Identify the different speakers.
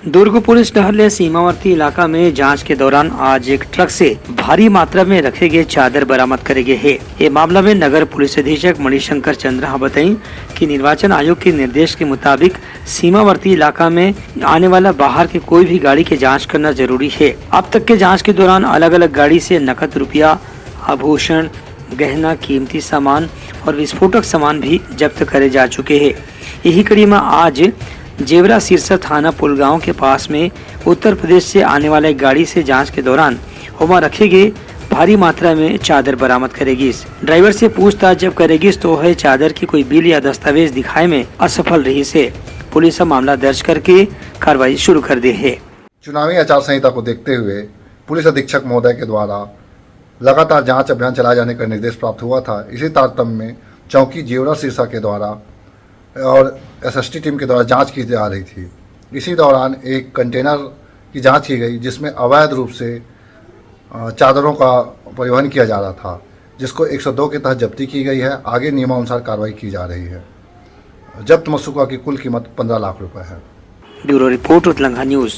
Speaker 1: दुर्ग police टहल सीमावर्ती इलाका में जांच के दौरान आज एक ट्रक से भारी मात्रा में रखे गए चादर बरामद करे गए है। ये मामला में नगर पुलिस अधीक्षक मणिशंकर चंद्रा बताई कि निर्वाचन आयोग के निर्देश के मुताबिक सीमावर्ती इलाका में आने वाला बाहर की कोई भी गाड़ी की जाँच करना जरूरी है। अब तक के जाँच के दौरान अलग अलग गाड़ी से नकद रुपया, आभूषण, गहना, कीमती सामान और विस्फोटक सामान भी जब्त करे जा चुके हैं। यही कड़ी में आज जेवरा सिरसा थाना पुलगांव के पास में उत्तर प्रदेश से आने वाले गाड़ी से जांच के दौरान वहाँ रखे गए भारी मात्रा में चादर बरामद करेगी। ड्राइवर से पूछताछ जब करेगी तो है चादर की कोई बिल या दस्तावेज दिखाए में असफल रही से पुलिस मामला दर्ज करके कार्रवाई शुरू कर दी है।
Speaker 2: चुनावी आचार संहिता को देखते हुए पुलिस अधीक्षक महोदय के द्वारा लगातार जांच अभियान चलाए जाने का निर्देश प्राप्त हुआ था। इसी तारतम्य में चौकी जेवरा सिरसा के द्वारा और एसएसटी टीम के द्वारा जांच की जा रही थी। इसी दौरान एक कंटेनर की जांच की गई जिसमें अवैध रूप से चादरों का परिवहन किया जा रहा था, जिसको 102 के तहत जब्ती की गई है। आगे नियमानुसार कार्रवाई की जा रही है। जब्त मशरूक़ा की कुल कीमत 15 लाख रुपए है।
Speaker 1: ब्यूरो रिपोर्ट उत्तलंघा न्यूज़।